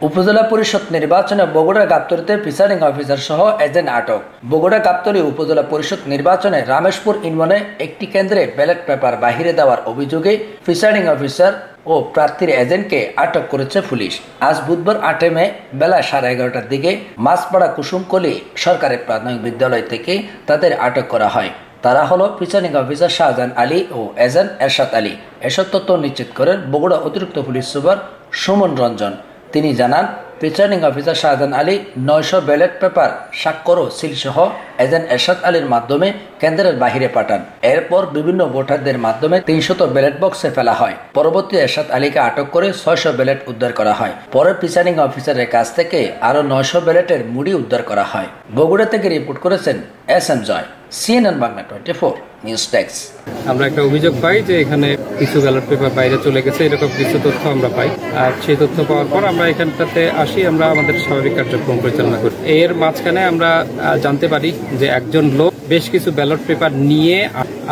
উপজেলা পরিষদ নির্বাচনে বগুড়া গাবতলীতে প্রিসাইডিং অফিসার সহ এজেন্ট আটক। বগুড়া গাবতলী উপজেলা পরিষদ নির্বাচনে রামেশপুর ইউনিয়নে একটি কেন্দ্রে ব্যালট পেপার বাহিরে দেওয়ার অভিযোগে প্রিসাইডিং অফিসার ও প্রার্থীর এজেন্টকে আটক করেছে পুলিশ। আজ বুধবার 8 মে বেলা 11:30টার দিকে মাছপাড়া কুসুমকলি সরকারি প্রাথমিক বিদ্যালয় থেকে তাদের আটক করা হয়। তারা হলো প্রিসাইডিং অফিসার শাহজাহান আলী ও এজেন্ট এরশাদ আলী। এসব তথ্য নিশ্চিত করেন বগুড়া অতিরিক্ত পুলিশ সুপার সুমন রঞ্জন। তিনি জানান, presiding officer Shahjahan Ali 900 ballot paper স্বাক্ষর ও সিল সহ এজেন্ট এরশাদ আলীর মাধ্যমে কেন্দ্রের বাহিরে পাঠান। এরপর বিভিন্ন ভোটারদের মাধ্যমে 300 ব্যালট বক্সে ফেলা হয়। পরবর্তী এরশাদ আলীকে আটক করে 600 ব্যালট উদ্ধার করা হয়। পরে প্রিসাইডিং অফিসারের কাছ থেকে আরো 900 ব্যালটের মুড়ি উদ্ধার করা হয়। বগুড়া থেকে রিপোর্ট করেছেন SM জয়, CNN বাংলা 24 নিউজ ডেস্ক। আমরা একটা অভিযোগ পাই যে এখানে কিছু ব্যালট পেপার বাইরে চলে গেছে, এরকম কিছু তথ্য আমরা পাই। আর সেই তথ্য পাওয়ার পর আমরা এখানটাতে আসি, আমরা আমাদের স্বাভাবিক কার্যক্রম পরিচালনা করি। এর মাঝখানে আমরা জানতে পারি যে একজন লোক বেশ কিছু ব্যালট পেপার নিয়ে,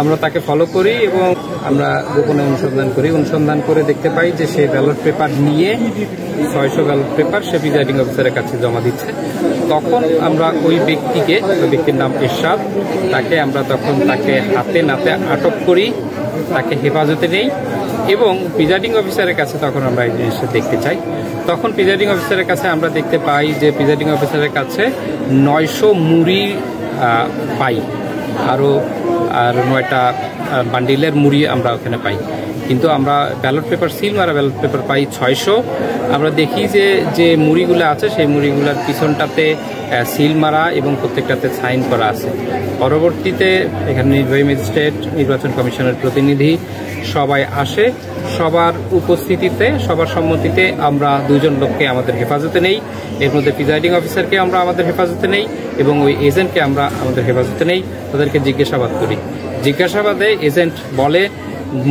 আমরা তাকে ফলো করি এবং আমরা গোপনে অনুসন্ধান করে দেখতে পাই যে সে ব্যালট পেপার নিয়ে 600 ব্যালট পেপার সে প্রিসাইডিং অফিসারের কাছে জমা দিচ্ছে। তখন আমরা ওই ব্যক্তির নাম এরশাদ, তাকে হাতে নাতে আটক করি, তাকে হেফাজতে নেই এবং প্রিসাইডিং অফিসারের কাছে তখন আমরা এই জিনিসটা দেখতে চাই। তখন প্রিসাইডিং অফিসারের কাছে আমরা দেখতে পাই যে প্রিসাইডিং অফিসারের কাছে 900 মুড়ি পাই, আর 9টা বান্ডিলের মুড়ি আমরা ওখানে পাই। কিন্তু আমরা ব্যালট পেপার সিল মারা ব্যালট পেপার পাই 600। আমরা দেখি যে মুড়িগুলো আছে সেই মুড়িগুলোর পিছনটাতে সিল মারা এবং প্রত্যেকটাতে সাইন করা আছে। পরবর্তীতে এখানে নির্বাহী ম্যাজিস্ট্রেট, নির্বাচন কমিশনের প্রতিনিধি সবাই আসে। সবার উপস্থিতিতে, সবার সম্মতিতে আমরা 2 জন লোককে আমাদের হেফাজতে নেই। এর মধ্যে প্রিসাইডিং অফিসারকে আমরা আমাদের হেফাজতে নেই এবং ওই এজেন্টকে আমরা আমাদের হেফাজতে নেই। তাদেরকে জিজ্ঞাসাবাদ করি। জিজ্ঞাসাবাদে এজেন্ট বলে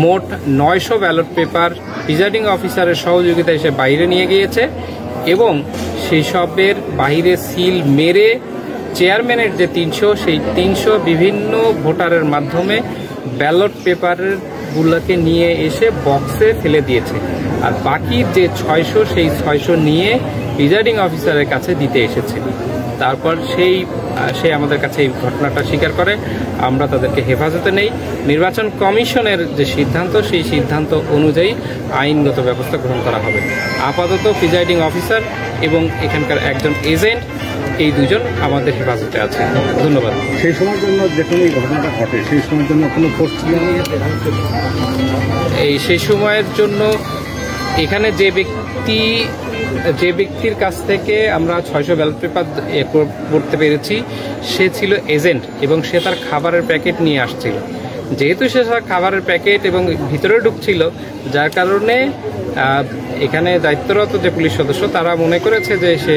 মোট 900 ব্যালট পেপার প্রিসাইডিং অফিসারের সহযোগিতায় সে বাইরে নিয়ে গিয়েছে এবং সেই সবের বাইরে সিল মেরে চেয়ারম্যানের যে 300, সেই 300 বিভিন্ন ভোটারের মাধ্যমে ব্যালট পেপারের গুলোকে নিয়ে এসে বক্সে ফেলে দিয়েছে। আর বাকি যে 600, সেই 600 নিয়ে প্রিসাইডিং অফিসারের কাছে দিতে এসেছে। তারপর সে আমাদের কাছে এই ঘটনাটা স্বীকার করে। আমরা তাদেরকে হেফাজতে নেই। নির্বাচন কমিশনের যে সিদ্ধান্ত, সেই সিদ্ধান্ত অনুযায়ী আইনগত ব্যবস্থা গ্রহণ করা হবে। আপাতত প্রিসাইডিং অফিসার এবং এখানকার একজন এজেন্ট, এই 2 জন আমাদের হেফাজতে আছে। ধন্যবাদ। সেই সময়ের জন্য যখন এই ঘটনাটা ঘটে, সেই সময়ের জন্য কোনো ফোর্স ছিল? সেই সময়ের জন্য এখানে যে ব্যক্তির কাছ থেকে আমরা 600 ব্যালট পেপার করতে পেরেছি, সে ছিল এজেন্ট এবং সে তার খাবারের প্যাকেট নিয়ে আসছিল। যেহেতু সে তার খাবারের প্যাকেট এবং ভিতরে ঢুকছিল, যার কারণে এখানে দায়িত্বরত যে পুলিশ সদস্য তারা মনে করেছে যে সে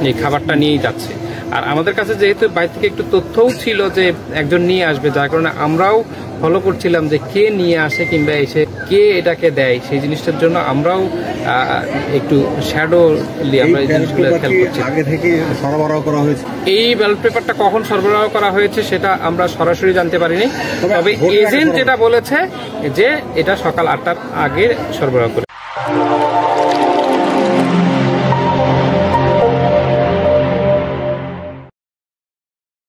এই খাবারটা নিয়েই যাচ্ছে। আর আমাদের কাছে যেহেতু বাইরে থেকে একটু তথ্যও ছিল যে একজন নিয়ে আসবে, যার কারণে আমরাও ফলো করছিলাম যে কে নিয়ে আসে কিংবা এসে কে এটাকে দেয়। সেই জিনিসটার জন্য আমরাও একটু শ্যাডোলি আমরা এই জিনিসগুলো খেয়াল করছি। আগে থেকে সরবরাহ করা হয়েছে। এই ব্যালট পেপারটা কখন সরবরাহ করা হয়েছে সেটা আমরা সরাসরি জানতে পারিনি, তবে এজেন্ট যেটা বলেছে যে এটা সকাল 8টার আগে সরবরাহ করে।